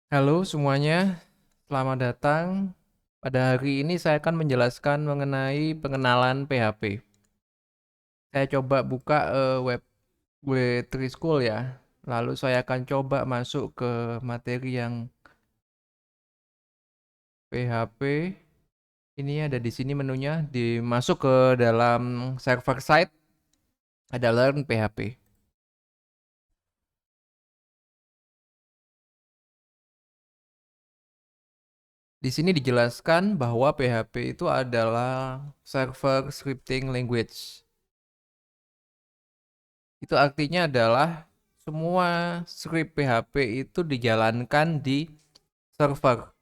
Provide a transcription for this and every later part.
Halo semuanya, selamat datang. Pada hari ini saya akan menjelaskan mengenai pengenalan PHP. Saya coba buka web W3 School ya. Lalu saya akan coba masuk ke materi yang PHP. Ini ada di sini menunya, dimasuk ke dalam server side ada Learn PHP. Di sini dijelaskan bahwa PHP itu adalah server scripting language. Itu artinya adalah semua script PHP itu dijalankan di server,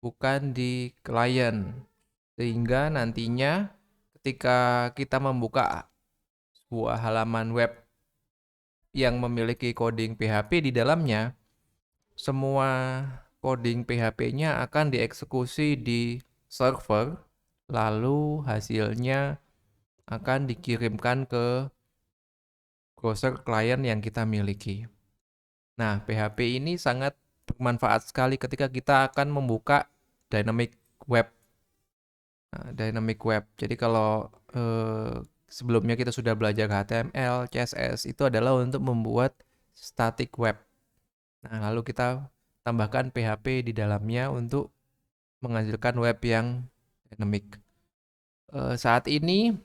bukan di klien. Sehingga nantinya ketika kita membuka sebuah halaman web yang memiliki coding PHP di dalamnya, semua coding PHP-nya akan dieksekusi di server, lalu hasilnya akan dikirimkan ke browser klien yang kita miliki. Nah, PHP ini sangat bermanfaat sekali ketika kita akan membuka dynamic web. Nah, dynamic web. Jadi kalau sebelumnya kita sudah belajar HTML, CSS, itu adalah untuk membuat static web. Nah, lalu kita tambahkan PHP di dalamnya untuk menghasilkan web yang dynamic. Saat ini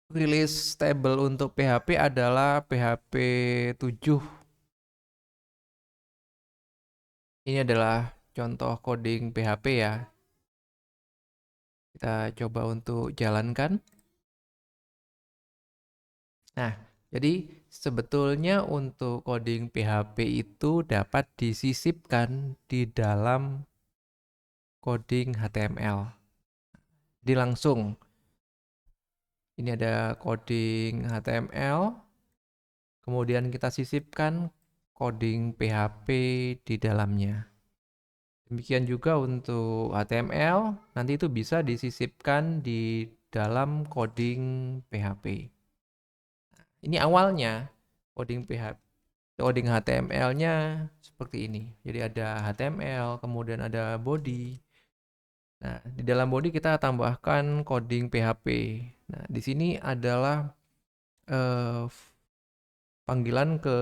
rilis stable untuk PHP adalah PHP 7. Ini adalah contoh coding PHP ya. Kita coba untuk jalankan. Nah, jadi sebetulnya untuk coding PHP itu dapat disisipkan di dalam coding HTML. Jadi langsung, ini ada coding HTML, kemudian kita sisipkan coding PHP di dalamnya. Demikian juga untuk HTML, nanti itu bisa disisipkan di dalam coding PHP. Ini awalnya coding PHP, coding HTML-nya seperti ini. Jadi ada HTML, kemudian ada body. Nah, di dalam body kita tambahkan coding PHP. Nah, di sini adalah eh, panggilan ke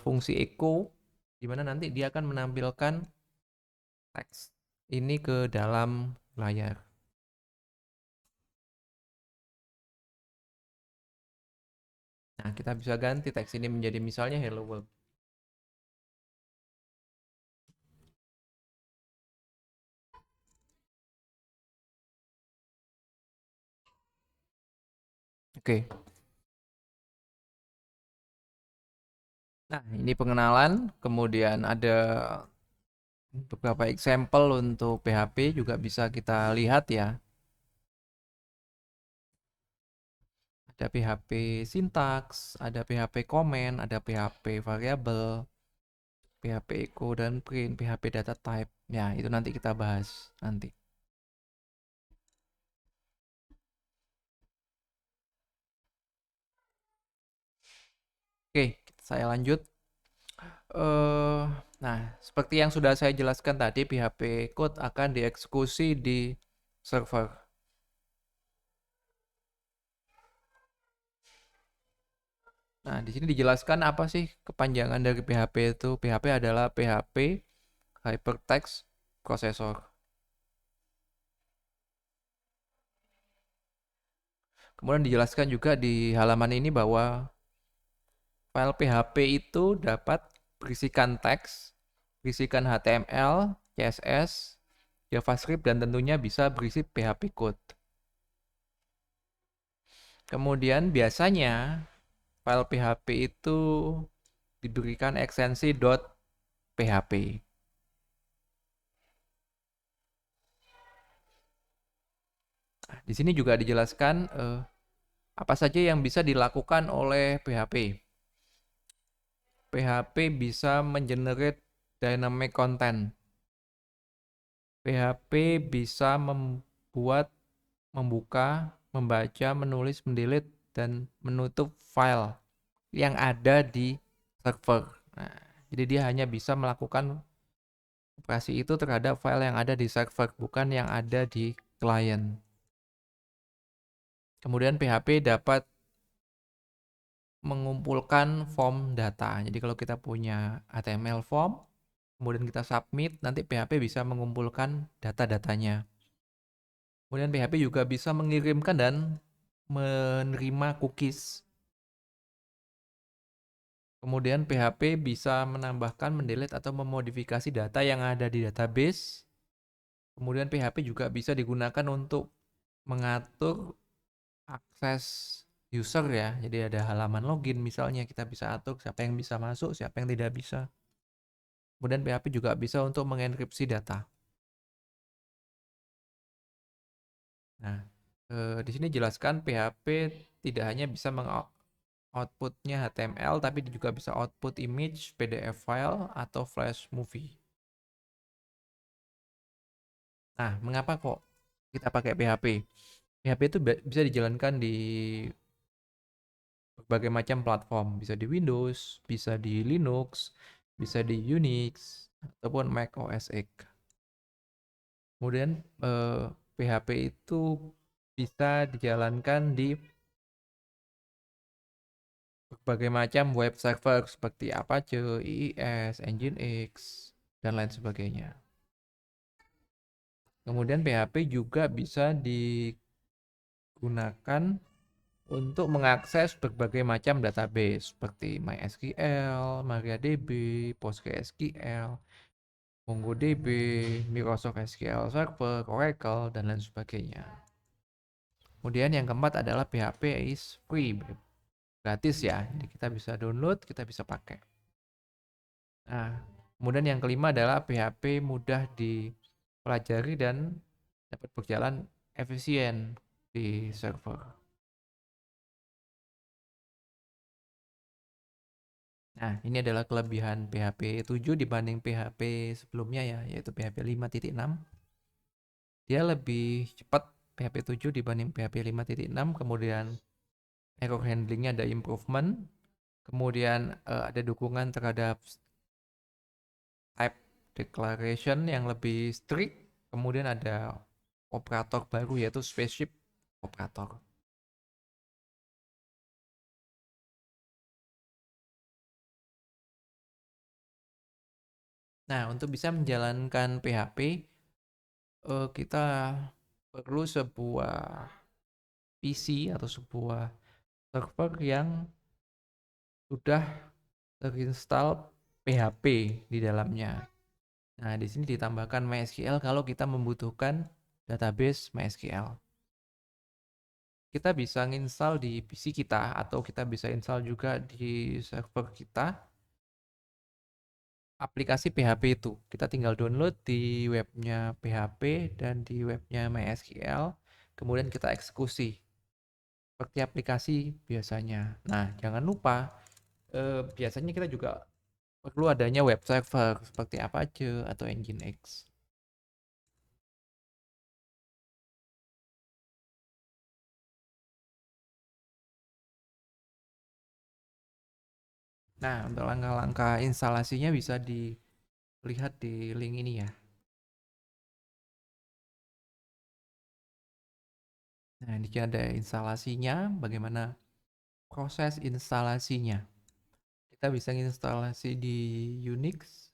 fungsi echo, di mana nanti dia akan menampilkan teks ini ke dalam layar. Nah, kita bisa ganti teks ini menjadi misalnya hello world. Oke. Nah, ini pengenalan, kemudian ada beberapa example untuk PHP juga bisa kita lihat ya. Ada PHP syntax, ada PHP comment, ada PHP variable, PHP echo dan print, PHP data type. Ya, itu nanti kita bahas nanti. Oke, saya lanjut. eh nah, seperti yang sudah saya jelaskan tadi, PHP code akan dieksekusi di server. Nah, di sini dijelaskan apa sih kepanjangan dari PHP itu. PHP adalah PHP Hypertext Processor. Kemudian dijelaskan juga di halaman ini bahwa file PHP itu dapat berisikan teks, berisikan HTML, CSS, JavaScript, dan tentunya bisa berisi PHP code. Kemudian biasanya file PHP itu diberikan ekstensi .php. Nah, di sini juga dijelaskan apa saja yang bisa dilakukan oleh PHP. PHP bisa mengenerate dynamic content. PHP bisa membuat, membuka, membaca, menulis, mendelete, dan menutup file yang ada di server. Nah, jadi dia hanya bisa melakukan operasi itu terhadap file yang ada di server, bukan yang ada di klien. Kemudian PHP dapat mengumpulkan form data. Jadi kalau kita punya HTML form, kemudian kita submit, nanti PHP bisa mengumpulkan data-datanya. Kemudian PHP juga bisa mengirimkan dan menerima cookies. Kemudian PHP bisa menambahkan, mendelete atau memodifikasi data yang ada di database. Kemudian PHP juga bisa digunakan untuk mengatur akses user ya. Jadi ada halaman login misalnya, kita bisa atur siapa yang bisa masuk, siapa yang tidak bisa. Kemudian PHP juga bisa untuk mengenkripsi data. Nah, di sini jelaskan PHP tidak hanya bisa outputnya HTML, tapi juga bisa output image, PDF file, atau flash movie. Nah, mengapa kok kita pakai PHP? PHP itu bisa dijalankan di berbagai macam platform. Bisa di Windows, bisa di Linux, bisa di Unix, ataupun Mac OS X. Kemudian PHP itu bisa dijalankan di berbagai macam web server seperti Apache, IIS, Nginx, dan lain sebagainya. Kemudian PHP juga bisa digunakan untuk mengakses berbagai macam database seperti MySQL, MariaDB, PostgreSQL, MongoDB, Microsoft SQL Server, Oracle, dan lain sebagainya. Kemudian yang keempat adalah PHP is free, gratis ya. Jadi kita bisa download, kita bisa pakai. Nah, kemudian yang kelima adalah PHP mudah dipelajari dan dapat berjalan efisien di server. Nah, ini adalah kelebihan PHP 7 dibanding PHP sebelumnya ya, yaitu PHP 5.6. Dia lebih cepat PHP 7 dibanding PHP 5.6, kemudian error handlingnya ada improvement, kemudian ada dukungan terhadap type declaration yang lebih strict, kemudian ada operator baru yaitu spaceship operator. Nah, untuk bisa menjalankan PHP, kita perlu sebuah PC atau sebuah server yang sudah terinstall PHP di dalamnya. Nah, di sini ditambahkan MySQL kalau kita membutuhkan database MySQL. Kita bisa install di PC kita atau kita bisa install juga di server kita aplikasi PHP itu. Kita tinggal download di webnya PHP dan di webnya MySQL, kemudian kita eksekusi seperti aplikasi biasanya. Nah, jangan lupa biasanya kita juga perlu adanya web server seperti Apache atau Nginx. Nah, untuk langkah-langkah instalasinya bisa dilihat di link ini ya. Nah, ini ada instalasinya, bagaimana proses instalasinya. Kita bisa instalasi di Unix,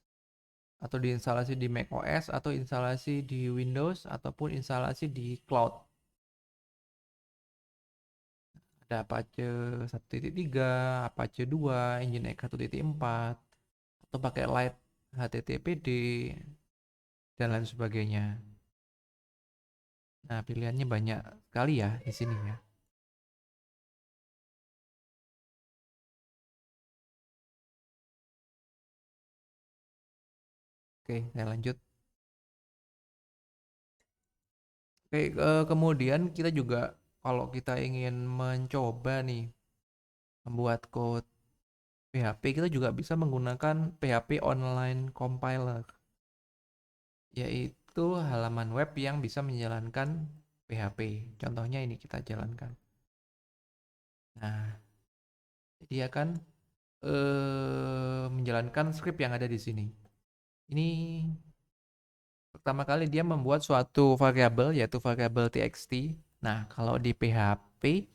atau diinstalasi di macOS, atau instalasi di Windows, ataupun instalasi di cloud. Ada Apache 1.3, Apache 2, Nginx 1.4, atau pakai Lite HTTPD, dan lain sebagainya. Nah, pilihannya banyak sekali ya di sini ya. Oke, saya lanjut. Oke, kemudian kita juga kalau kita ingin mencoba nih membuat code PHP, kita juga bisa menggunakan PHP Online Compiler, yaitu halaman web yang bisa menjalankan PHP. Contohnya ini kita jalankan. Nah, dia akan menjalankan script yang ada di sini. Ini Pertama kali dia membuat suatu variabel yaitu variabel txt. Nah, kalau di PHP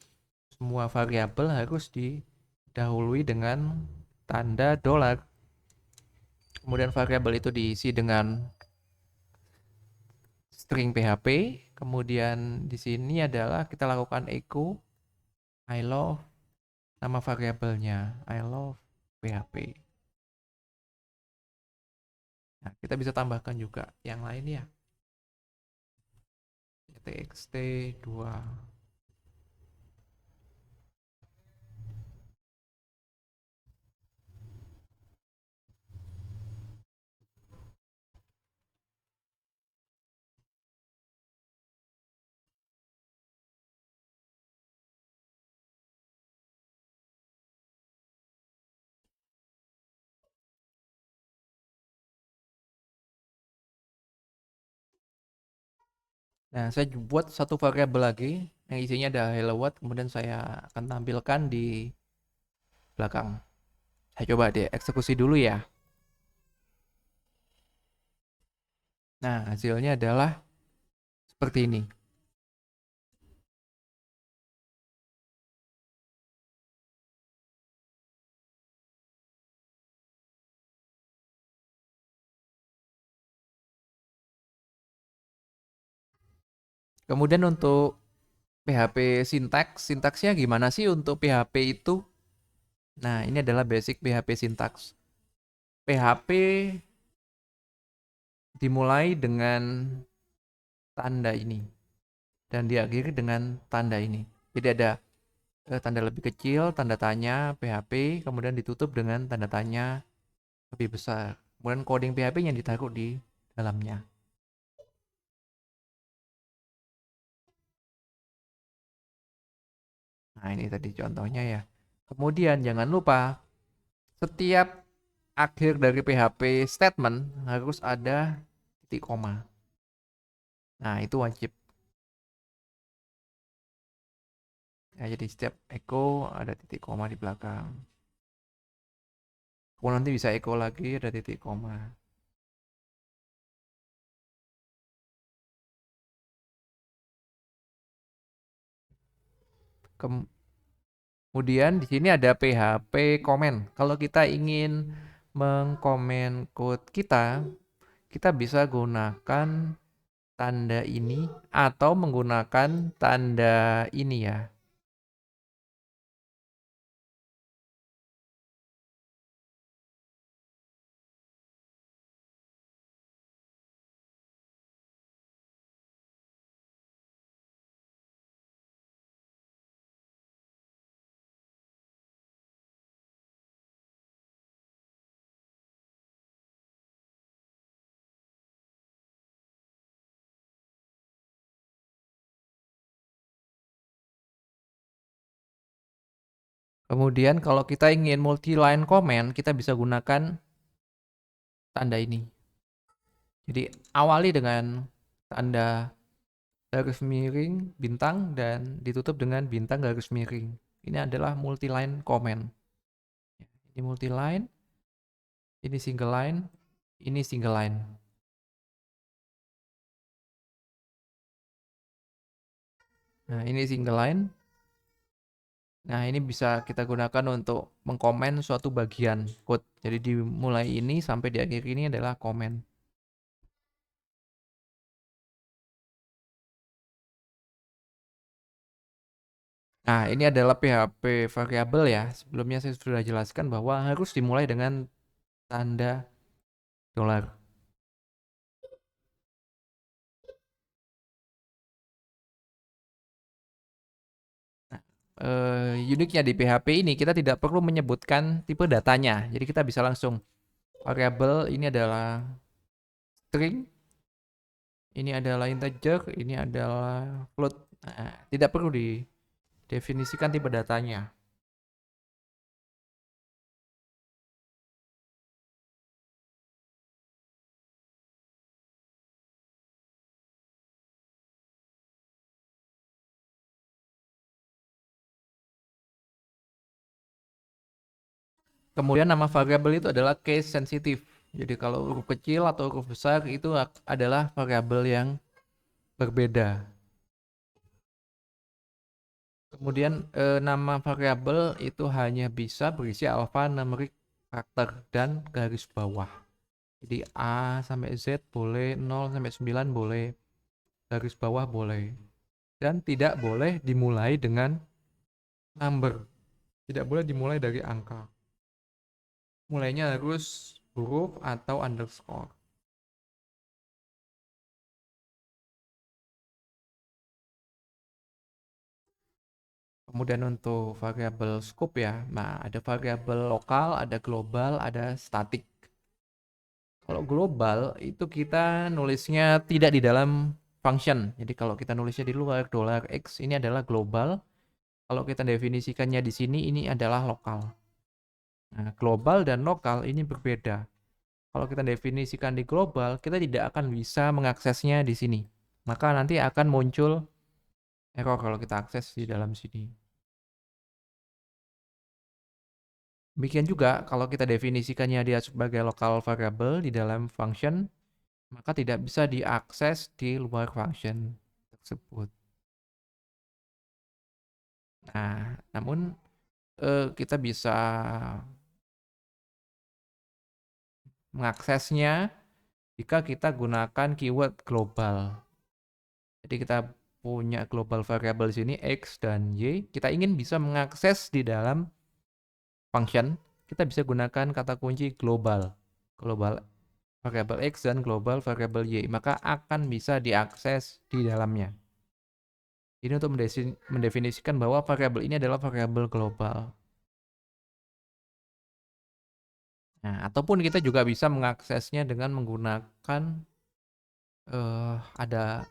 semua variabel harus didahului dengan tanda $. Kemudian variabel itu diisi dengan string PHP. Kemudian di sini adalah kita lakukan echo I love nama variabelnya I love PHP. Nah, kita bisa tambahkan juga yang lain ya. txt2. Nah, saya buat satu variabel lagi yang isinya ada hello world, kemudian saya akan tampilkan di belakang. Saya coba deh eksekusi dulu ya. Nah, hasilnya adalah seperti ini. Kemudian untuk PHP sintaksnya gimana sih untuk PHP itu? Nah, ini adalah basic PHP sintaks. PHP dimulai dengan tanda ini dan diakhiri dengan tanda ini. Jadi ada tanda lebih kecil, tanda tanya, PHP, kemudian ditutup dengan tanda tanya lebih besar. Kemudian coding PHP yang ditaruh di dalamnya. Nah, ini tadi contohnya ya. Kemudian jangan lupa setiap akhir dari PHP statement harus ada titik koma. Nah, itu wajib. Ya, jadi setiap echo ada titik koma di belakang. Kemudian nanti bisa echo lagi ada titik koma. Kemudian di sini ada PHP comment. Kalau kita ingin mengkomen code kita bisa gunakan tanda ini atau menggunakan tanda ini ya. Kemudian kalau kita ingin multi-line comment, kita bisa gunakan tanda ini. Jadi awali dengan tanda garis miring bintang dan ditutup dengan bintang garis miring. Ini adalah multi-line comment. Ini multi-line, ini single line, ini single line. Nah, ini single line. Nah, ini bisa kita gunakan untuk mengkomen suatu bagian code. Jadi dimulai ini sampai di akhir ini adalah komen. Nah, ini adalah PHP variabel ya. Sebelumnya saya sudah jelaskan bahwa harus dimulai dengan tanda $. Nah, uniknya di PHP ini kita tidak perlu menyebutkan tipe datanya. Jadi kita bisa langsung variabel ini adalah string, ini adalah integer, ini adalah float. Nah, tidak perlu didefinisikan tipe datanya. Kemudian nama variabel itu adalah case sensitive. Jadi kalau huruf kecil atau huruf besar itu adalah variabel yang berbeda. Kemudian nama variabel itu hanya bisa berisi alphanumeric karakter dan garis bawah. Jadi A sampai Z boleh, 0 sampai 9 boleh, garis bawah boleh. Dan tidak boleh dimulai dengan number. Tidak boleh dimulai dari angka. Mulainya harus huruf atau underscore. Kemudian untuk variabel scope ya, nah ada variabel lokal, ada global, ada statik. Kalau global itu kita nulisnya tidak di dalam function. Jadi kalau kita nulisnya di luar $x ini adalah global. Kalau kita definisikannya di sini ini adalah lokal. Nah, global dan lokal ini berbeda. Kalau kita definisikan di global, kita tidak akan bisa mengaksesnya di sini. Maka nanti akan muncul error kalau kita akses di dalam sini. Demikian juga kalau kita definisikannya dia sebagai local variable di dalam function, maka tidak bisa diakses di luar function tersebut. Nah, namun kita bisa mengaksesnya jika kita gunakan keyword global. Jadi kita punya global variable di sini x dan y, kita ingin bisa mengakses di dalam function, kita bisa gunakan kata kunci global. Global variable x dan global variable y, maka akan bisa diakses di dalamnya. Ini untuk mendefinisikan bahwa variabel ini adalah variabel global. Nah, ataupun kita juga bisa mengaksesnya dengan menggunakan ada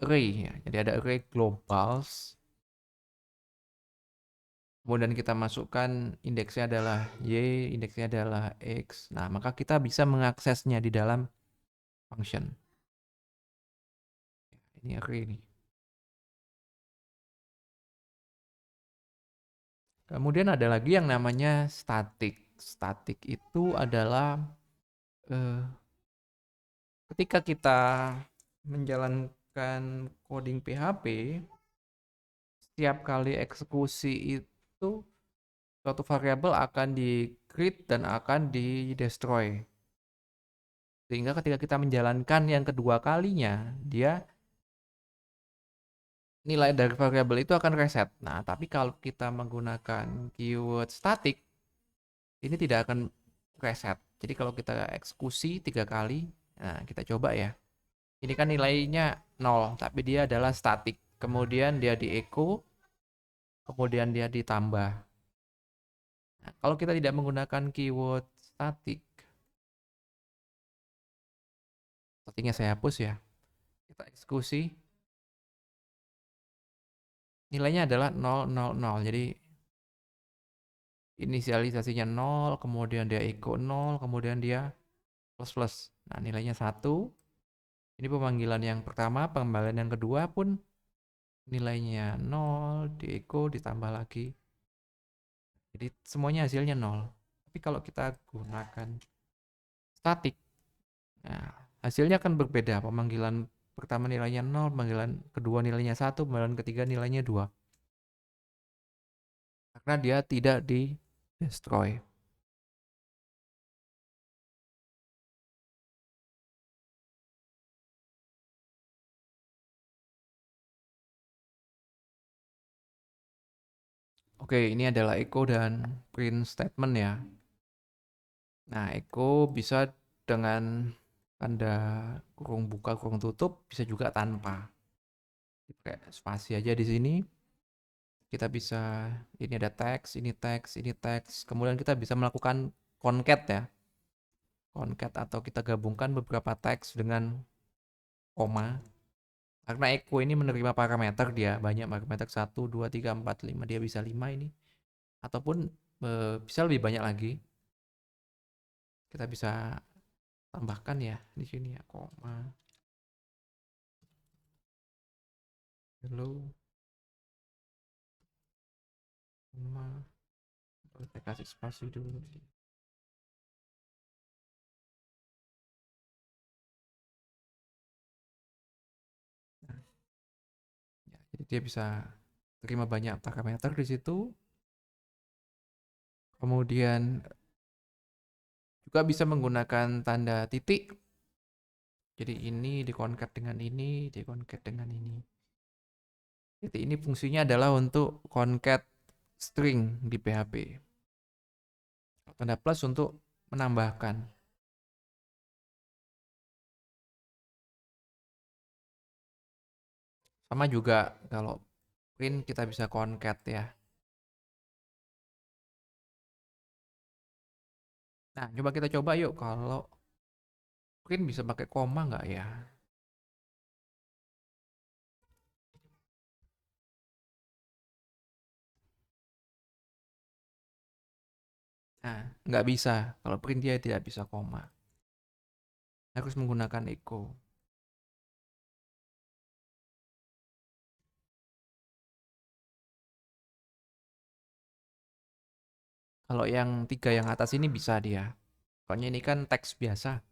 array ya. Jadi ada array globals. Kemudian kita masukkan indeksnya adalah y, indeksnya adalah x. Nah, maka kita bisa mengaksesnya di dalam function. Ini array ini. Kemudian ada lagi yang namanya static. Static itu adalah eh, ketika kita menjalankan coding PHP, setiap kali eksekusi itu suatu variabel akan di-create dan akan di-destroy. Sehingga ketika kita menjalankan yang kedua kalinya, dia nilai dari variabel itu akan reset. Nah, tapi kalau kita menggunakan keyword static, ini tidak akan reset. Jadi kalau kita eksekusi 3 kali, nah kita coba ya. Ini kan nilainya 0, tapi dia adalah static. Kemudian dia di echo, kemudian dia ditambah. Nah, kalau kita tidak menggunakan keyword static, statiknya saya hapus ya. Kita eksekusi, nilainya adalah 0, 0, 0. Jadi inisialisasinya 0, kemudian dia echo 0, kemudian dia plus plus. Nah, nilainya 1. Ini pemanggilan yang pertama, pemanggilan yang kedua pun nilainya 0, di echo ditambah lagi. Jadi semuanya hasilnya 0. Tapi kalau kita gunakan static, nah, hasilnya akan berbeda. Pemanggilan pertama nilainya 0, pemanggilan kedua nilainya 1, pemanggilan ketiga nilainya 2. Karena dia tidak di destroy. Oke, ini adalah echo dan print statement ya. Nah, echo bisa dengan tanda kurung buka, kurung tutup, bisa juga tanpa. Kayak spasi aja di sini. Kita bisa, ini ada teks, ini teks, ini teks. Kemudian kita bisa melakukan concat ya. Concat atau kita gabungkan beberapa teks dengan koma. Karena echo ini menerima parameter dia, banyak parameter 1, 2, 3, 4, 5. Dia bisa 5 ini. Ataupun bisa lebih banyak lagi. Kita bisa tambahkan ya di sini ya, koma. Hello. Koma. Saya kasih spasi dulu. Jadi dia bisa terima banyak parameter di situ. Kemudian juga bisa menggunakan tanda titik. Jadi ini dikoncat dengan ini, dikoncat dengan ini. Titik ini fungsinya adalah untuk concat string di PHP. Tanda plus untuk menambahkan. Sama juga kalau print kita bisa concat ya. Nah, coba kita coba yuk kalau print bisa pakai koma nggak ya? Nah, nggak bisa. Kalau print dia tidak bisa koma. Harus menggunakan echo. Kalau yang 3 yang atas ini bisa dia. Pokoknya ini kan teks biasa,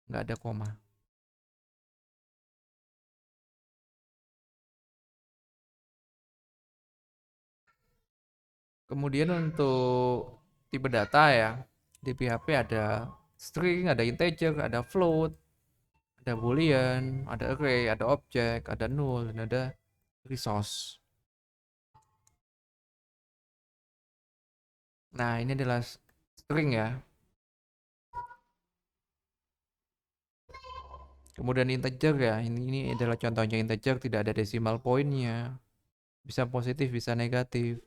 nggak ada koma. Kemudian untuk tipe data ya, di PHP ada string, ada integer, ada float, ada boolean, ada array, ada object, ada null, dan ada resource. Nah, ini adalah string ya. Kemudian integer ya, ini adalah contohnya integer, tidak ada decimal pointnya. Bisa positif, bisa negatif.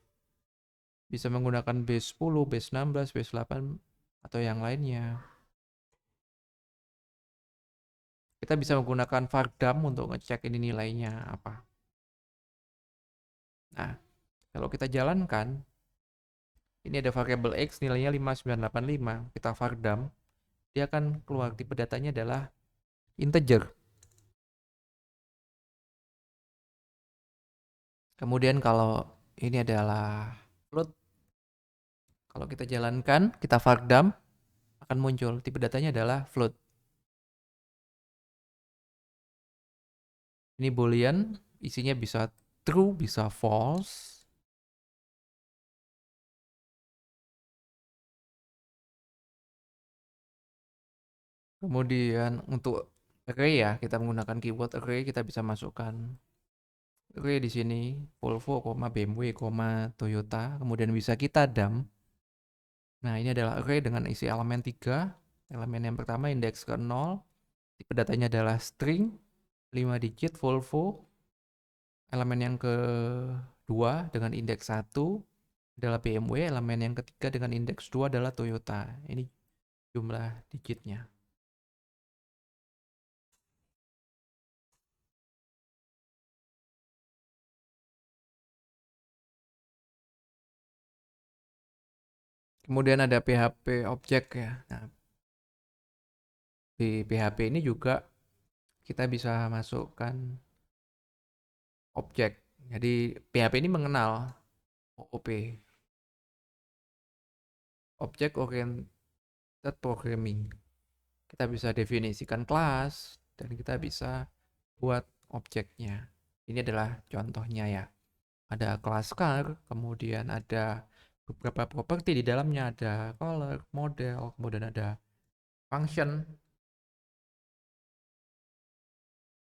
Bisa menggunakan base 10, base 16, base 8, atau yang lainnya. Kita bisa menggunakan varcham untuk ngecek ini nilainya apa. Nah, kalau kita jalankan, ini ada variable x nilainya 5985. Kita varcham, dia akan keluar tipe datanya adalah integer. Kemudian kalau ini adalah float, kalau kita jalankan, kita varcham, akan muncul tipe datanya adalah float. Ini boolean, isinya bisa true, bisa false. Kemudian untuk array ya, kita menggunakan keyword array, kita bisa masukkan array di sini Volvo, BMW, Toyota. Kemudian bisa kita dump. Nah, ini adalah array dengan isi elemen 3. Elemen yang pertama indeks ke 0. Tipe datanya adalah string 5 digit Volvo. Elemen yang kedua dengan indeks 1 adalah BMW. Elemen yang ketiga dengan indeks 2 adalah Toyota. Ini jumlah digitnya. Kemudian ada PHP object ya. Nah, di PHP ini juga kita bisa masukkan objek. Jadi PHP ini mengenal OOP, Object Oriented Programming. Kita bisa definisikan kelas dan kita bisa buat objeknya. Ini adalah contohnya ya. Ada kelas car, kemudian ada beberapa properti di dalamnya, ada color, model, kemudian ada function,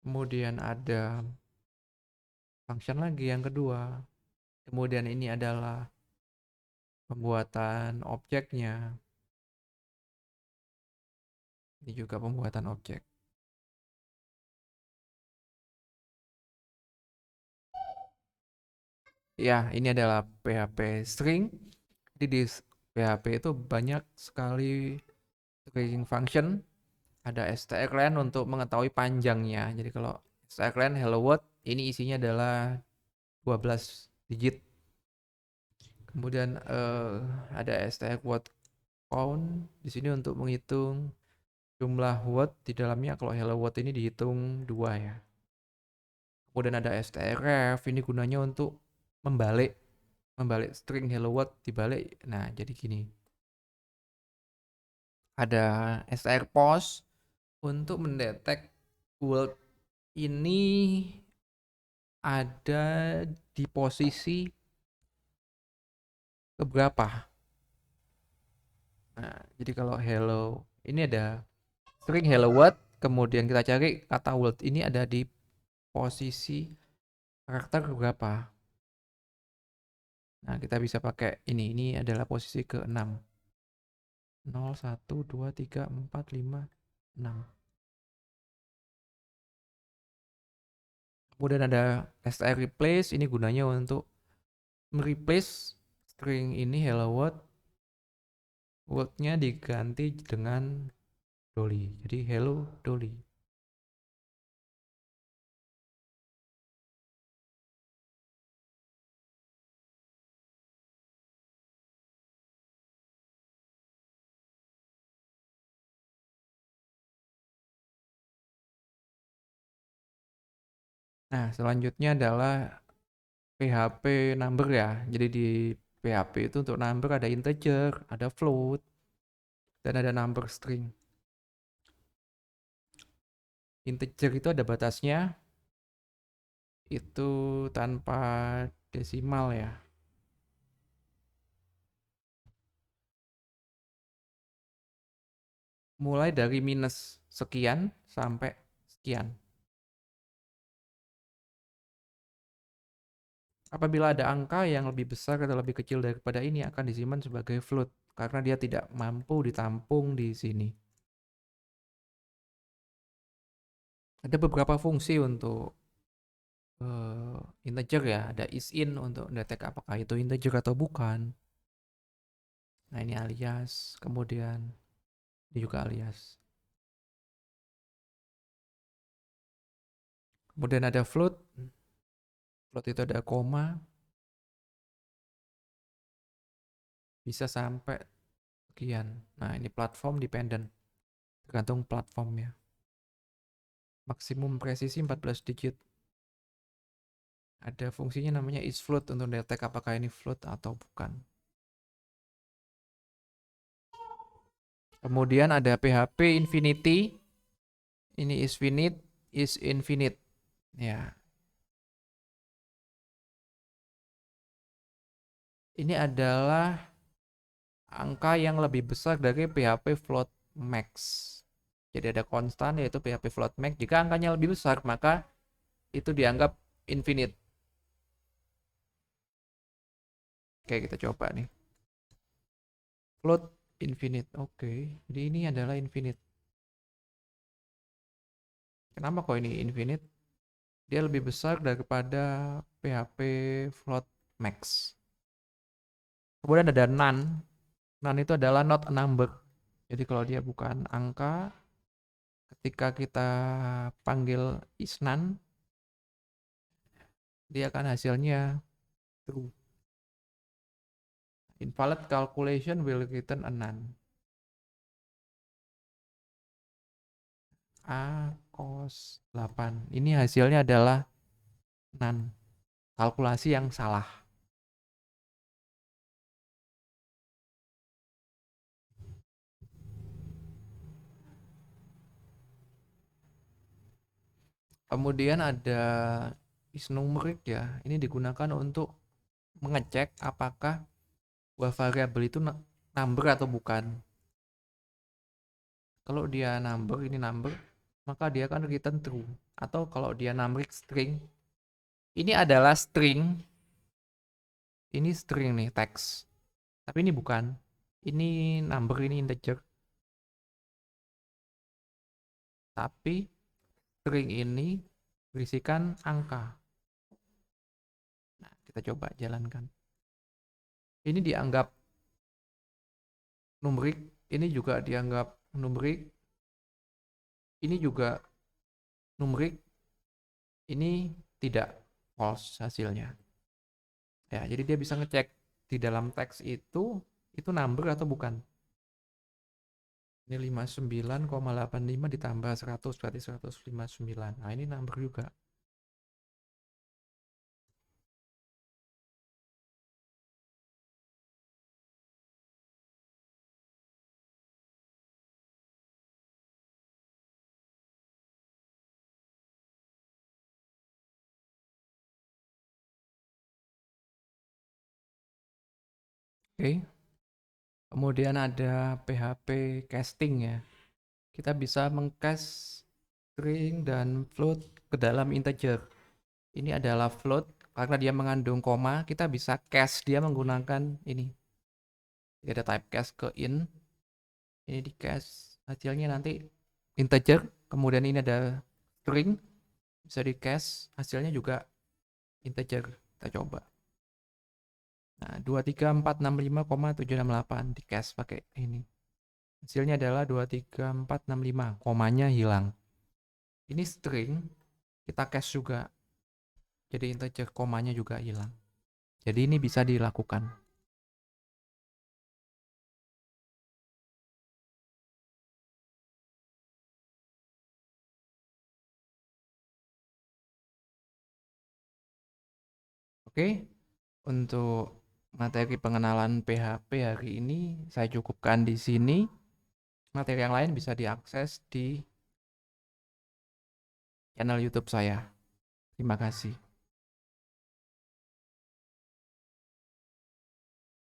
kemudian ada function lagi yang kedua. Kemudian ini adalah pembuatan objeknya. Ini juga pembuatan objek. Ya, ini adalah PHP string. Jadi di PHP itu banyak sekali string function. Ada strlen untuk mengetahui panjangnya. Jadi kalau strlen hello world, ini isinya adalah 12 digit. Kemudian ada word count di sini untuk menghitung jumlah word di dalamnya. Kalau hello world ini dihitung 2 ya. Kemudian ada strf, ini gunanya untuk membalik string hello world dibalik. Nah, jadi gini. Ada str pos untuk mendetek world ini ada di posisi keberapa. Nah, jadi kalau hello, ini ada string hello world, kemudian kita cari kata world ini ada di posisi karakter keberapa. Nah, kita bisa pakai ini adalah posisi ke-6. 0, 1, 2, 3, 4, 5, 6. Kemudian ada str replace, ini gunanya untuk mereplace string ini hello world, word-nya diganti dengan Dolly. Jadi hello Dolly. Nah, selanjutnya adalah PHP number ya. Jadi di PHP itu untuk number ada integer, ada float, dan ada number string. Integer itu ada batasnya, itu tanpa desimal ya. Mulai dari minus sekian sampai sekian. Apabila ada angka yang lebih besar atau lebih kecil daripada ini akan disimpan sebagai float karena dia tidak mampu ditampung di sini. Ada beberapa fungsi untuk integer ya, ada isin untuk detek apakah itu integer atau bukan. Nah, ini alias, kemudian ini juga alias. Kemudian ada float. Float itu ada koma, bisa sampai sekian. Nah, ini platform dependent, tergantung platformnya. Maksimum presisi 14 digit. Ada fungsinya namanya isFloat untuk detek apakah ini float atau bukan. Kemudian ada PHP infinity. Ini is infinite. Ya. Ini adalah angka yang lebih besar dari PHP float max. Jadi ada konstan yaitu PHP float max. Jika angkanya lebih besar, maka itu dianggap infinite. Oke, kita coba nih. Float infinite. Oke, jadi ini adalah infinite. Kenapa kok ini infinite? Dia lebih besar daripada PHP float max. Kemudian ada none. None itu adalah not a number. Jadi kalau dia bukan angka, ketika kita panggil is none, dia akan hasilnya true. Invalid calculation will return a none. A cos 8. Ini hasilnya adalah none. Kalkulasi yang salah. Kemudian ada is numeric ya. Ini digunakan untuk mengecek apakah sebuah variabel itu number atau bukan. Kalau dia number, ini number, maka dia akan return true. Atau kalau dia numeric string, ini adalah string, ini string nih, teks. Tapi ini bukan. Ini number, ini integer. Tapi string ini berisikan angka. Nah, kita coba jalankan. Ini dianggap numerik, ini juga dianggap numerik, ini juga numerik, ini tidak false hasilnya. Ya, jadi dia bisa ngecek di dalam teks itu number atau bukan. Ini 59,85 ditambah 100 berarti 159. Nah, ini number juga. Oke. Kemudian ada PHP casting ya. Kita bisa mengcast string dan float ke dalam integer. Ini adalah float karena dia mengandung koma, kita bisa cast dia menggunakan ini. Jadi ada typecast ke in, ini di cast, hasilnya nanti integer, kemudian ini ada string, bisa di cast, hasilnya juga integer. Kita coba. Nah, 23465,768 di cast pakai ini. Hasilnya adalah 23465, komanya hilang. Ini string, kita cast juga. Jadi integer, komanya juga hilang. Jadi ini bisa dilakukan. Oke, untuk materi pengenalan PHP hari ini saya cukupkan di sini. Materi yang lain bisa diakses di channel YouTube saya. Terima kasih.